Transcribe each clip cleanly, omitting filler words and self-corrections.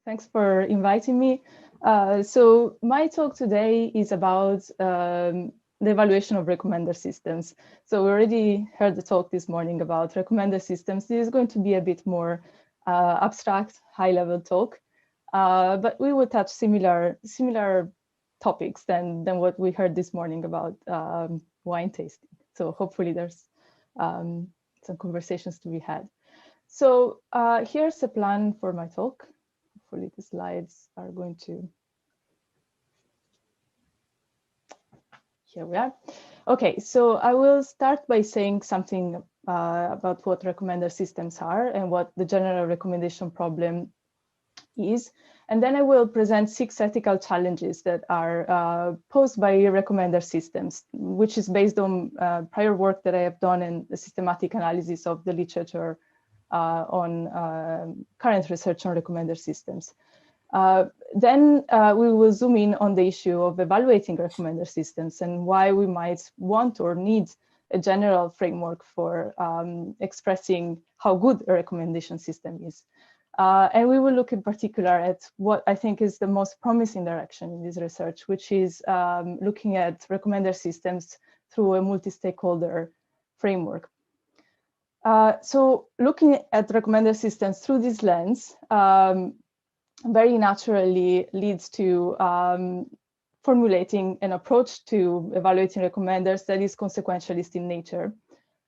Thanks for inviting me. So my talk today is about the evaluation of recommender systems. So we already heard the talk this morning about recommender systems. This is going to be a bit more abstract, high-level talk, but we will touch similar topics than what we heard this morning about wine tasting. So hopefully there's some conversations to be had. So here's a plan for my talk. Hopefully the slides are going to. Here we are. Okay, so I will start by saying something about what recommender systems are and what the general recommendation problem is. And then I will present 6 ethical challenges that are posed by recommender systems, which is based on prior work that I have done and the systematic analysis of the literature on current research on recommender systems. Then we will zoom in on the issue of evaluating recommender systems and why we might want or need a general framework for expressing how good a recommendation system is. And we will look in particular at what I think is the most promising direction in this research, which is looking at recommender systems through a multi-stakeholder framework. So looking at recommender systems through this lens very naturally leads to formulating an approach to evaluating recommenders that is consequentialist in nature.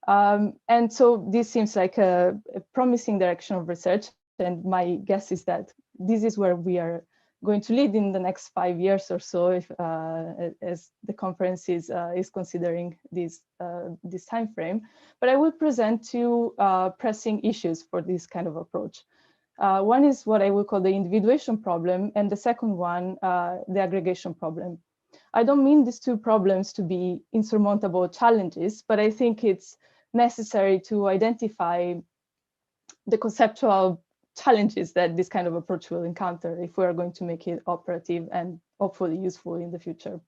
And so this seems like a promising direction of research. And my guess is that this is where we are going to lead in the next 5 years or so, if, as the conference is considering this time frame. But I will present 2 pressing issues for this kind of approach. One is what I will call the individuation problem, and the second one, the aggregation problem. I don't mean these 2 problems to be insurmountable challenges, but I think it's necessary to identify the conceptual challenges that this kind of approach will encounter if we are going to make it operative and hopefully useful in the future.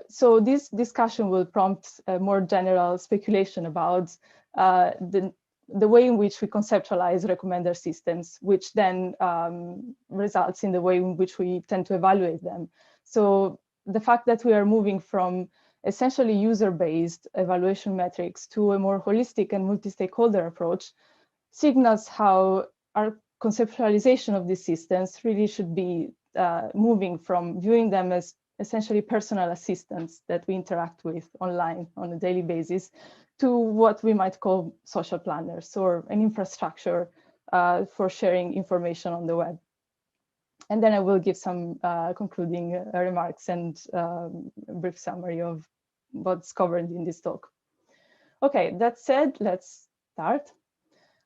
So this discussion will prompt a more general speculation about the way in which we conceptualize recommender systems, which then results in the way in which we tend to evaluate them. So the fact that we are moving from essentially user-based evaluation metrics to a more holistic and multi-stakeholder approach signals how our conceptualization of these systems really should be moving from viewing them as essentially personal assistants that we interact with online on a daily basis to what we might call social planners or an infrastructure for sharing information on the web. And then I will give some concluding remarks and a brief summary of what's covered in this talk. Okay, that said, let's start.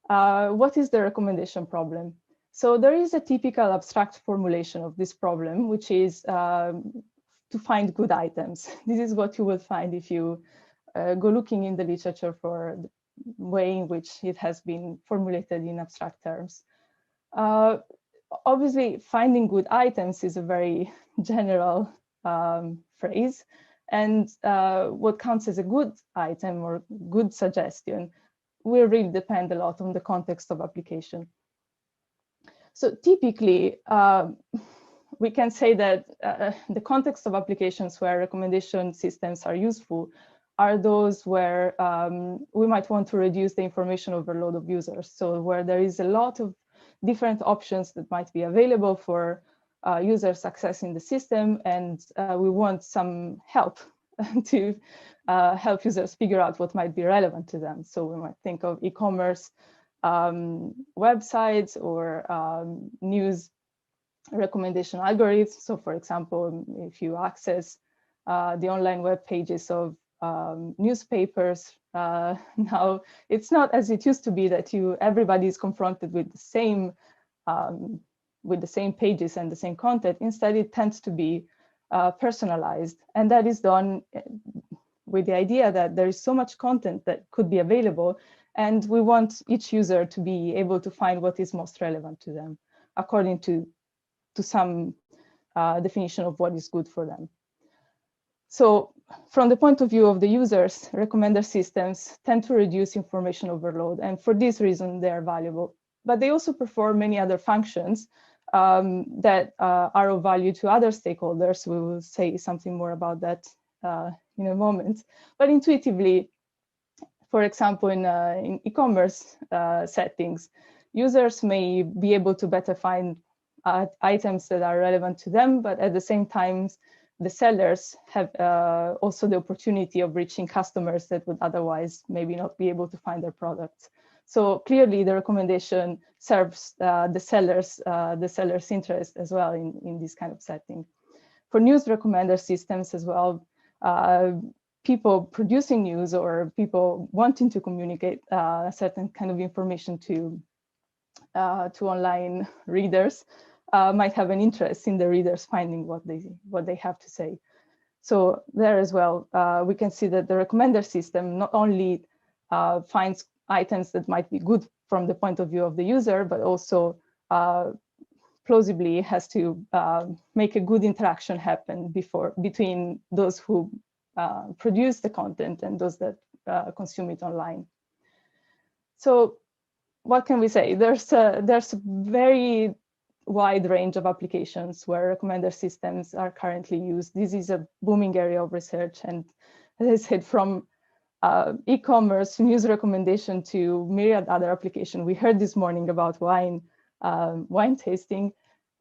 What is the recommendation problem? So there is a typical abstract formulation of this problem, which is to find good items. This is what you will find if you go looking in the literature for the way in which it has been formulated in abstract terms. Obviously, finding good items is a very general phrase. And what counts as a good item or good suggestion will really depend a lot on the context of application. So typically, we can say that the context of applications where recommendation systems are useful are those where we might want to reduce the information overload of users. So where there is a lot of different options that might be available for users accessing the system, and we want some help to help users figure out what might be relevant to them. So we might think of e-commerce websites or news recommendation algorithms. So for example, if you access the online web pages of newspapers, now it's not as it used to be that everybody is confronted with the same pages and the same content. Instead, it tends to be personalized, and that is done with the idea that there is so much content that could be available, and we want each user to be able to find what is most relevant to them according to some definition of what is good for them. So from the point of view of the users, recommender systems tend to reduce information overload, and for this reason they are valuable. But they also perform many other functions that are of value to other stakeholders. We will say something more about that in a moment. But intuitively, for example, in e-commerce settings, users may be able to better find items that are relevant to them, but at the same time, the sellers have also the opportunity of reaching customers that would otherwise maybe not be able to find their products. So clearly, the recommendation serves the seller's interest as well in this kind of setting. For news recommender systems as well, people producing news or people wanting to communicate a certain kind of information to online readers might have an interest in the readers finding what they have to say. So there as well, we can see that the recommender system not only finds items that might be good from the point of view of the user, but also plausibly has to make a good interaction happen between those who produce the content and those that consume it online. So what can we say? There's a very wide range of applications where recommender systems are currently used. This is a booming area of research. And as I said, from e-commerce, news recommendation to myriad other applications. We heard this morning about wine tasting.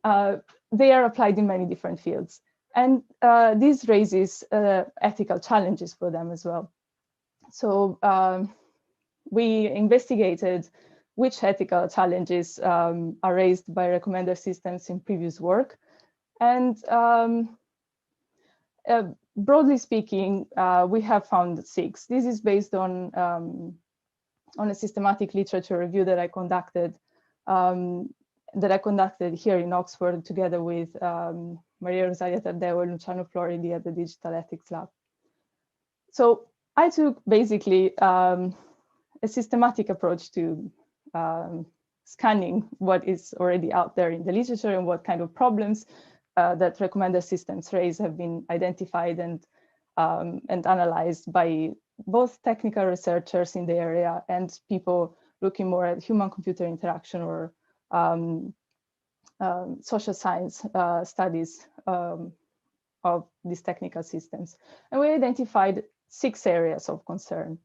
They are applied in many different fields. And this raises ethical challenges for them as well. So we investigated which ethical challenges are raised by recommender systems in previous work. And broadly speaking, we have found 6. This is based on a systematic literature review that I conducted here in Oxford together with Maria Rosaria Taddeo and Luciano Floridi at the Digital Ethics Lab. So I took basically a systematic approach to scanning what is already out there in the literature and what kind of problems that recommender systems raise have been identified and analyzed by both technical researchers in the area and people looking more at human-computer interaction or social science studies of these technical systems. And we identified 6 areas of concern.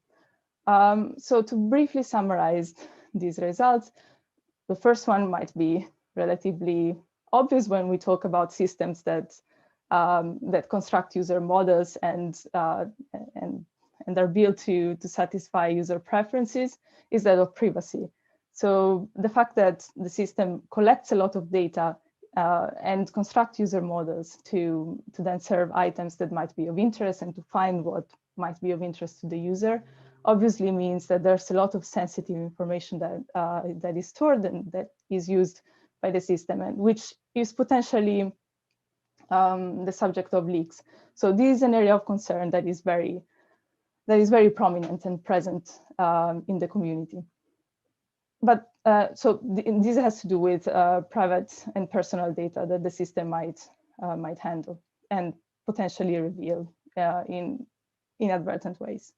So to briefly summarize these results, the first one might be relatively obvious when we talk about systems that construct user models and are built to satisfy user preferences, is that of privacy. So the fact that the system collects a lot of data and constructs user models to then serve items that might be of interest and to find what might be of interest to the user obviously means that there's a lot of sensitive information that is stored and that is used by the system, and which is potentially the subject of leaks. So this is an area of concern that is very prominent and present in the community. But this has to do with private and personal data that the system might handle and potentially reveal in inadvertent ways.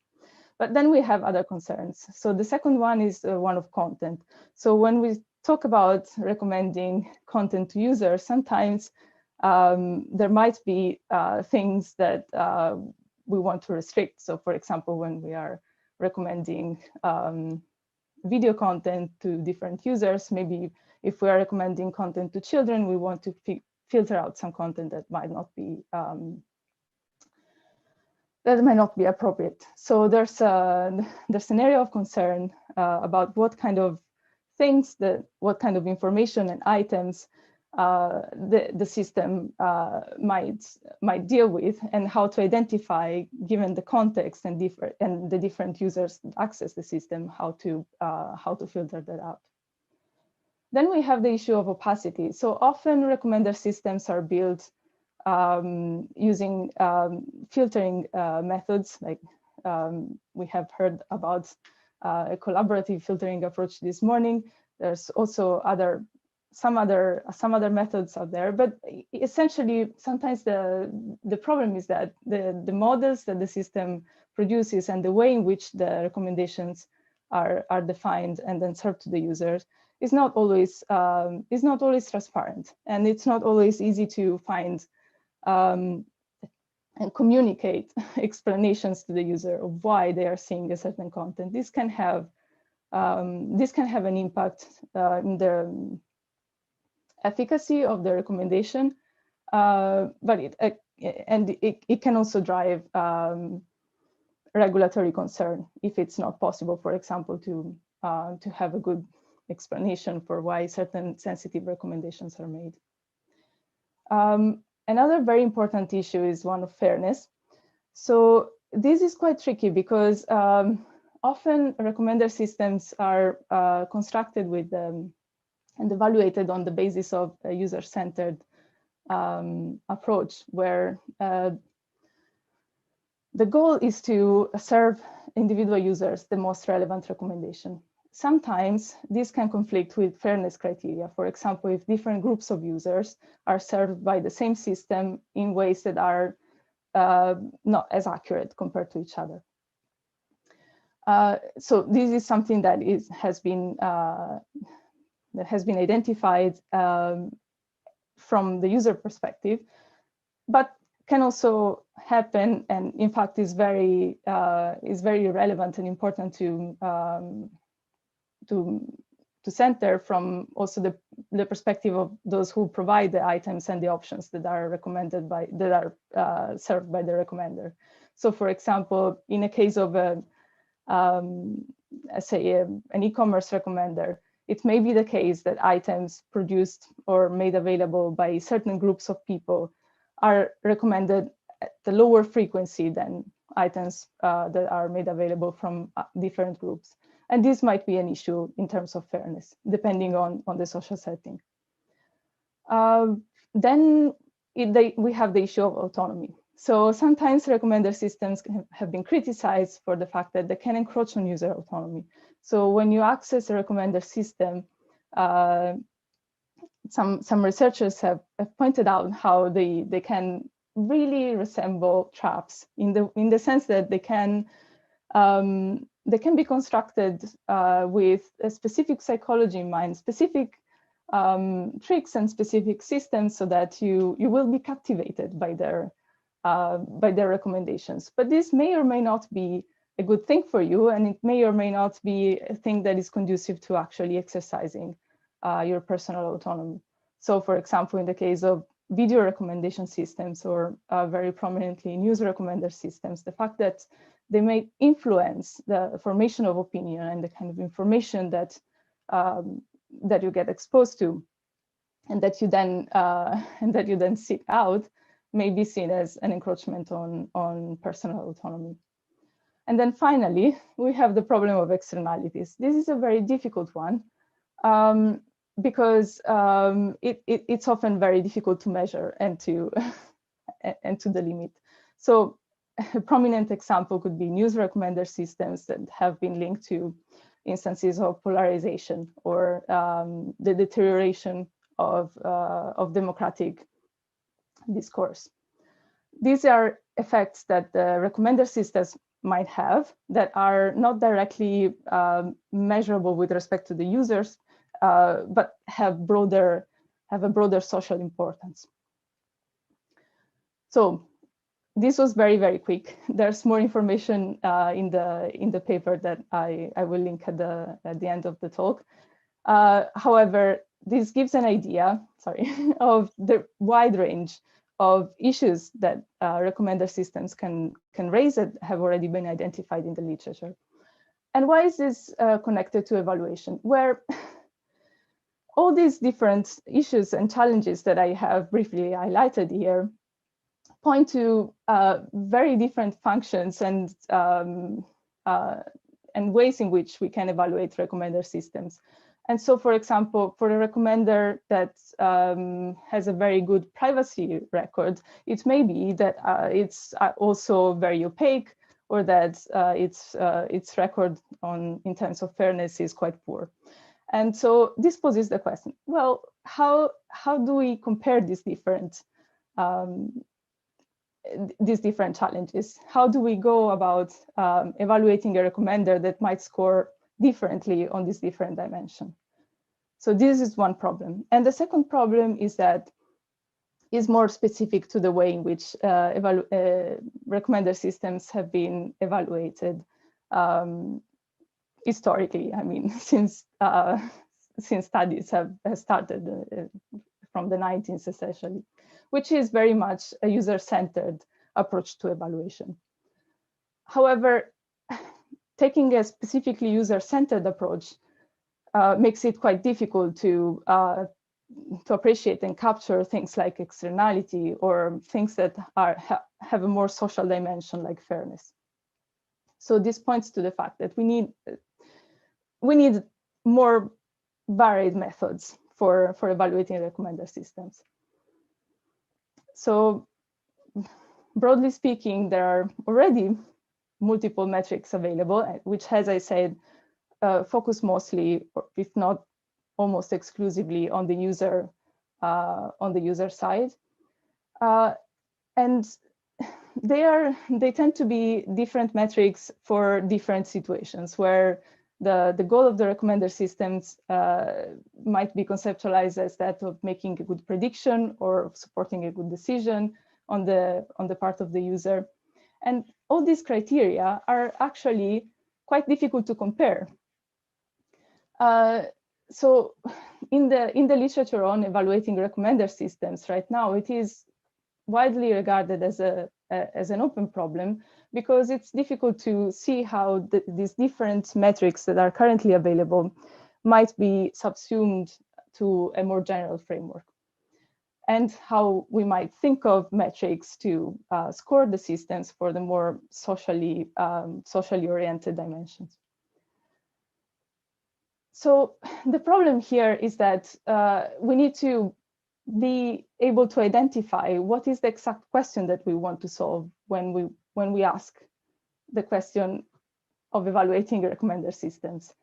But then we have other concerns. So the second one is one of content. So when we talk about recommending content to users, sometimes there might be things that we want to restrict. So for example, when we are recommending video content to different users, maybe if we are recommending content to children, we want to filter out some content that might not be appropriate. So there's an area of concern about what kind of things, what kind of information and items the system might deal with, and how to identify, given the context and the different users that access the system, how to filter that out. Then we have the issue of opacity. So often recommender systems are built using filtering methods, like we have heard about a collaborative filtering approach this morning. There's also some other methods out there, but essentially sometimes the problem is that the models that the system produces and the way in which the recommendations are defined and then served to the users is not always transparent, and it's not always easy to find and communicate explanations to the user of why they are seeing a certain content. This can have an impact in the efficacy of the recommendation, but it can also drive regulatory concern if it's not possible, for example, to have a good explanation for why certain sensitive recommendations are made. Another very important issue is one of fairness. So this is quite tricky because often recommender systems are constructed with and evaluated on the basis of a user-centered approach, where the goal is to serve individual users the most relevant recommendation. Sometimes this can conflict with fairness criteria. For example, if different groups of users are served by the same system in ways that are not as accurate compared to each other. So this is something that has been identified from the user perspective, but can also happen, and in fact is very relevant and important to center from also the perspective of those who provide the items and the options that are recommended served by the recommender. So, for example, in a case of say an e-commerce recommender, it may be the case that items produced or made available by certain groups of people are recommended at the lower frequency than items that are made available from different groups. And this might be an issue in terms of fairness, depending on the social setting. Then we have the issue of autonomy. So sometimes recommender systems have been criticized for the fact that they can encroach on user autonomy. So when you access a recommender system, some researchers have pointed out how they can really resemble traps in the sense that they can be constructed with a specific psychology in mind, specific tricks and specific systems, so that you will be captivated by their recommendations. But this may or may not be a good thing for you, and it may or may not be a thing that is conducive to actually exercising your personal autonomy. So, for example, in the case of video recommendation systems, or very prominently news recommender systems, the fact that they may influence the formation of opinion and the kind of information that you get exposed to, and that you then seek out, may be seen as an encroachment on personal autonomy. And then finally, we have the problem of externalities. This is a very difficult one because it's often very difficult to measure and to delimit. So a prominent example could be news recommender systems that have been linked to instances of polarization or the deterioration of democratic discourse. These are effects that the recommender systems might have that are not directly measurable with respect to the users, but have a broader social importance. So this was very, very quick. There's more information in the paper that I will link at the end of the talk. However, this gives an idea, of the wide range of issues that recommender systems can raise that have already been identified in the literature. And why is this connected to evaluation? Where all these different issues and challenges that I have briefly highlighted here point to very different functions and ways in which we can evaluate recommender systems. And so, for example, for a recommender that has a very good privacy record, it may be that it's also very opaque, or that its record in terms of fairness is quite poor. And so this poses the question: well, how do we compare these different challenges? How do we go about evaluating a recommender that might score differently on this different dimension. So this is one problem. And the second problem is that is more specific to the way in which recommender systems have been evaluated historically. I mean, since studies have started from the 19th essentially, which is very much a user-centered approach to evaluation. However, taking a specifically user-centered approach makes it quite difficult to appreciate and capture things like externality or things that have a more social dimension like fairness. So this points to the fact that we need more varied methods for evaluating recommender systems. So broadly speaking, there are already multiple metrics available, which, as I said, focus mostly, or if not almost exclusively, on the user side, and they tend to be different metrics for different situations, where the goal of the recommender systems might be conceptualized as that of making a good prediction or supporting a good decision on the part of the user. And all these criteria are actually quite difficult to compare. So in the literature on evaluating recommender systems right now, it is widely regarded as an open problem, because it's difficult to see how these different metrics that are currently available might be subsumed to a more general framework, and how we might think of metrics to score the systems for the more socially oriented dimensions. So the problem here is that we need to be able to identify what is the exact question that we want to solve when we ask the question of evaluating recommender systems.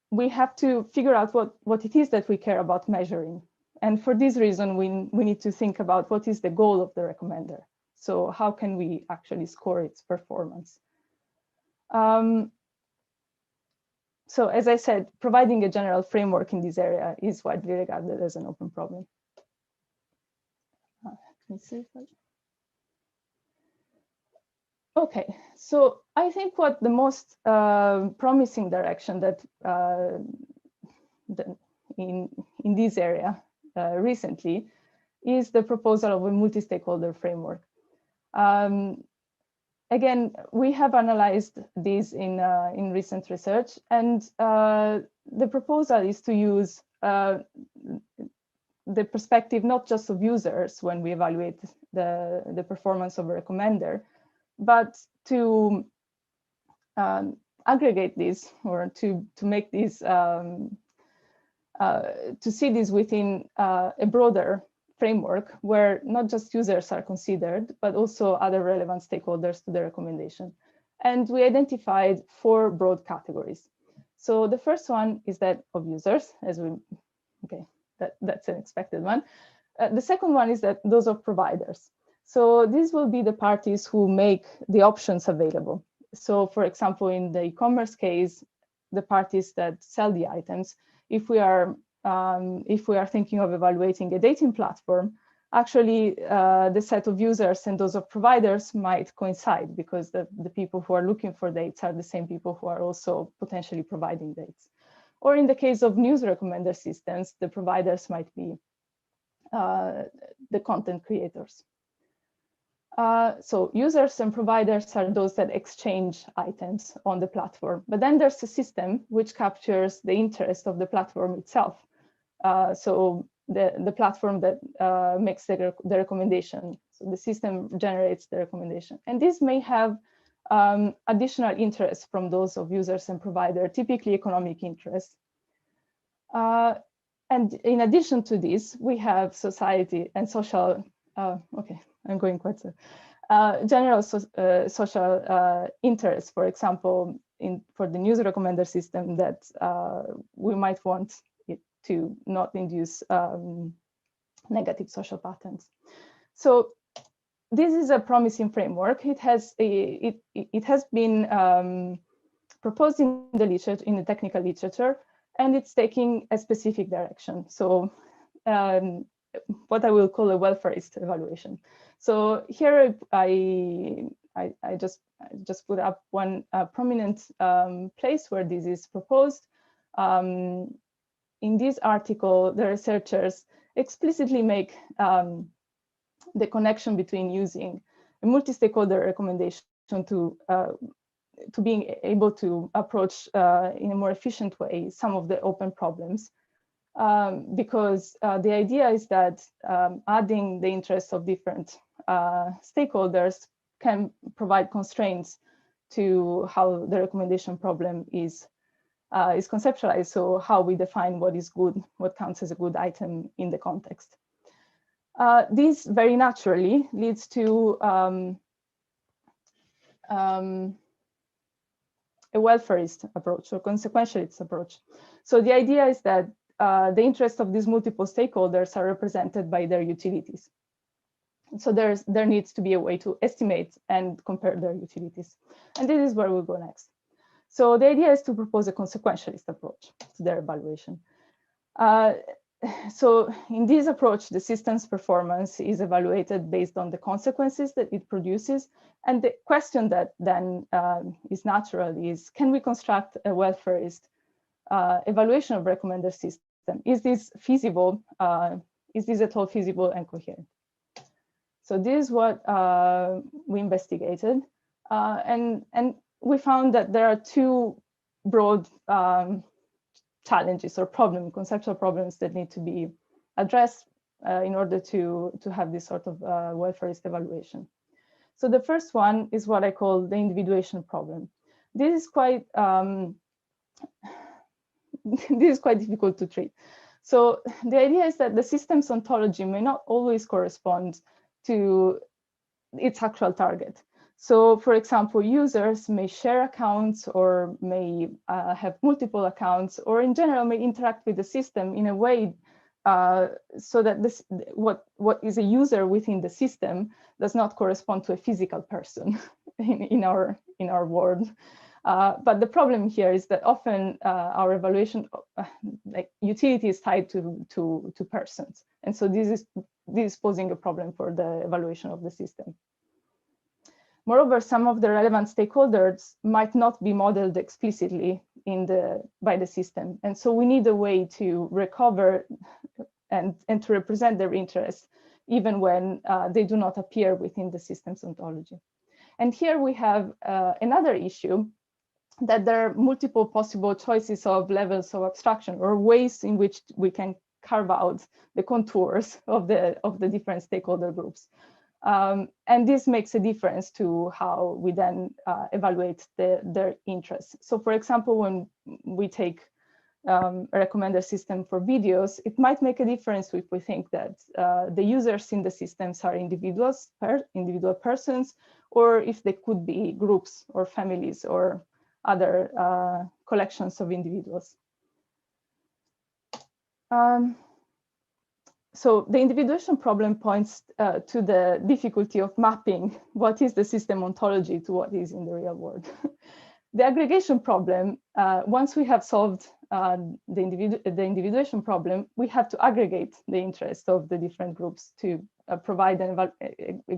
We have to figure out what it is that we care about measuring. And for this reason, we need to think about what is the goal of the recommender. So how can we actually score its performance? So as I said, providing a general framework in this area is widely regarded as an open problem. Okay, so I think what the most promising direction that in this area recently is the proposal of a multi-stakeholder framework. Again, we have analyzed this in recent research, and the proposal is to use the perspective not just of users when we evaluate the performance of a recommender, but to aggregate this, or to make this to see this within a broader framework where not just users are considered, but also other relevant stakeholders to the recommendation. And we identified 4 broad categories. So the first one is that of users, that's an expected one. The second one is that those of providers. So these will be the parties who make the options available. So for example, in the e-commerce case, the parties that sell the items, if we are thinking of evaluating a dating platform, actually the set of users and those of providers might coincide, because the people who are looking for dates are the same people who are also potentially providing dates. Or in the case of news recommender systems, the providers might be the content creators. So users and providers are those that exchange items on the platform. But then there's a system which captures the interest of the platform itself. So the platform that makes the recommendation. So the system generates the recommendation. And this may have additional interest from those of users and providers, typically economic interest. And in addition to this, we have society and social, okay, I'm going quite so. General social interest, for example, for the news recommender system, that we might want it to not induce negative social patterns. So this is a promising framework. It has been proposed in the literature, in the technical literature, and it's taking a specific direction. So what I will call a welfarist evaluation. So here I just put up one prominent place where this is proposed. In this article, the researchers explicitly make the connection between using a multi-stakeholder recommendation to being able to approach in a more efficient way some of the open problems. Because the idea is that adding the interests of different stakeholders can provide constraints to how the recommendation problem is conceptualized. So how we define what is good, what counts as a good item in the context. This very naturally leads to a welfarist approach or consequentialist approach. So the idea is that the interests of these multiple stakeholders are represented by their utilities. So there needs to be a way to estimate and compare their utilities. And this is where we'll go next. So the idea is to propose a consequentialist approach to their evaluation. So in this approach, the system's performance is evaluated based on the consequences that it produces. And the question that then is natural is, can we construct a welfarist evaluation of recommender system? Is this feasible? Is this at all feasible and coherent? So this is what we investigated. And we found that there are two broad challenges or conceptual problems that need to be addressed in order to have this sort of welfarist evaluation. So the first one is what I call the individuation problem. This is quite difficult to treat. So the idea is that the system's ontology may not always correspond to its actual target. So for example, users may share accounts or may have multiple accounts, or in general may interact with the system in a way so that what is a user within the system does not correspond to a physical person in our world. But the problem here is that often our evaluation, like utility, is tied to persons, and so this is posing a problem for the evaluation of the system. Moreover, some of the relevant stakeholders might not be modeled explicitly by the system, and so we need a way to recover and to represent their interests, even when they do not appear within the system's ontology. And here we have another issue, that there are multiple possible choices of levels of abstraction or ways in which we can carve out the contours of the different stakeholder groups. And this makes a difference to how we then evaluate their interests. So for example, when we take a recommender system for videos, it might make a difference if we think that the users in the systems are individual persons, or if they could be groups or families or other collections of individuals. So the individuation problem points to the difficulty of mapping what is the system ontology to what is in the real world. The aggregation problem, once we have solved the individuation problem, we have to aggregate the interest of the different groups to provide a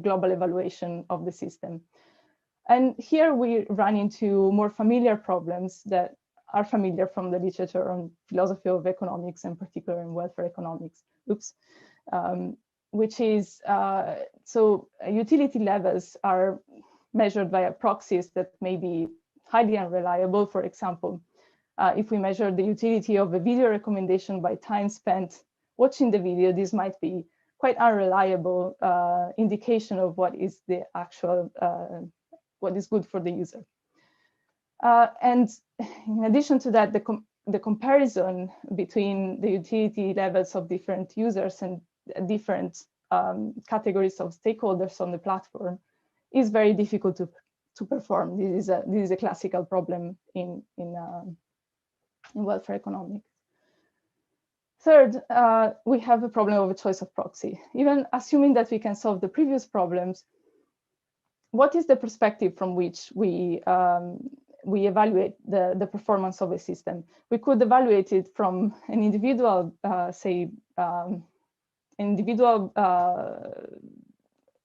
global evaluation of the system. And here we run into more familiar problems that are familiar from the literature on philosophy of economics, and particularly in welfare economics, which is, so utility levels are measured via proxies that may be highly unreliable. For example, if we measure the utility of a video recommendation by time spent watching the video, this might be quite unreliable indication of what is the actual, what is good for the user. And in addition to that, the comparison between the utility levels of different users and different categories of stakeholders on the platform is very difficult to perform. This is a classical problem in welfare economics. Third, we have a problem of a choice of proxy. Even assuming that we can solve the previous problems, what is the perspective from which we we evaluate the performance of a system. We could evaluate it from an individual, individual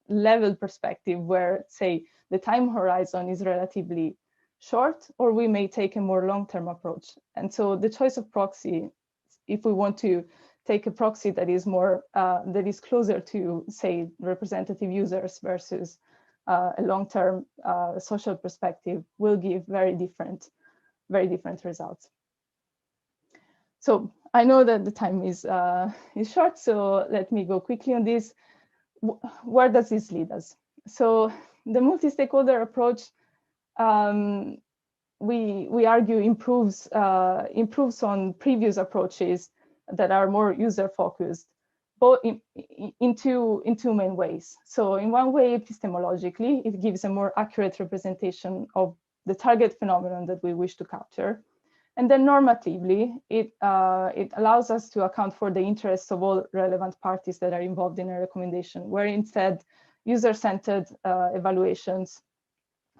level perspective, where, say, the time horizon is relatively short, or we may take a more long-term approach. And so the choice of proxy, if we want to take a proxy that is more that is closer to, say, representative users versus a long-term social perspective, will give very different results. So I know that the time is short, so let me go quickly on this. Where does this lead us? So the multi-stakeholder approach, we argue, improves on previous approaches that are more user-focused, both in two main ways. So in one way, epistemologically, it gives a more accurate representation of the target phenomenon that we wish to capture. And then normatively, it allows us to account for the interests of all relevant parties that are involved in a recommendation, where instead user-centered evaluations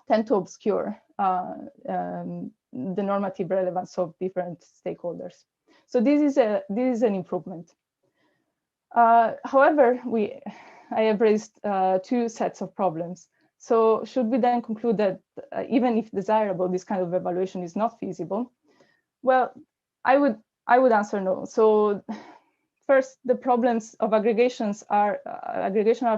tend to obscure the normative relevance of different stakeholders. So this is an improvement. However, I have raised two sets of problems. So should we then conclude that even if desirable, this kind of evaluation is not feasible? Well, I would answer no. So first, the problems of aggregations are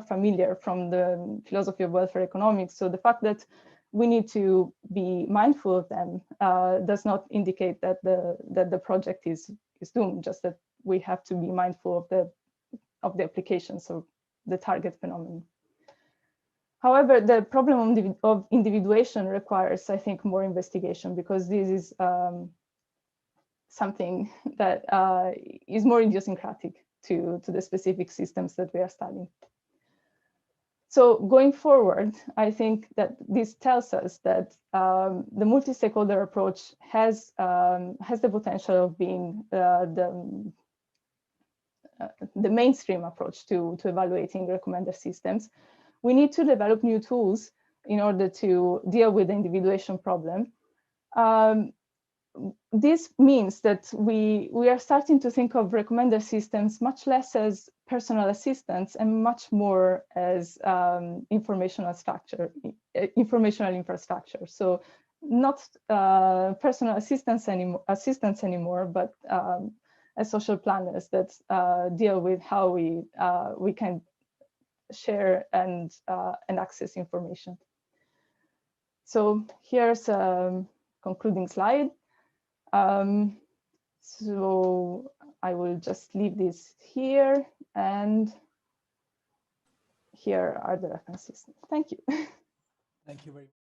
familiar from the philosophy of welfare economics. So the fact that we need to be mindful of them does not indicate that the project is doomed, just that we have to be mindful of the applications of the target phenomenon. However, the problem of individuation requires, I think, more investigation, because this is something that is more idiosyncratic to the specific systems that we are studying. So going forward, I think that this tells us that the multi-stakeholder approach has the potential of being the mainstream approach to evaluating recommender systems. We need to develop new tools in order to deal with the individuation problem. This means that we are starting to think of recommender systems much less as personal assistants and much more as informational infrastructure. So not personal assistants anymore, but as social planners that deal with how we can share and access information. So here's a concluding slide. So I will just leave this here, and here are the references. Thank you. Thank you very much.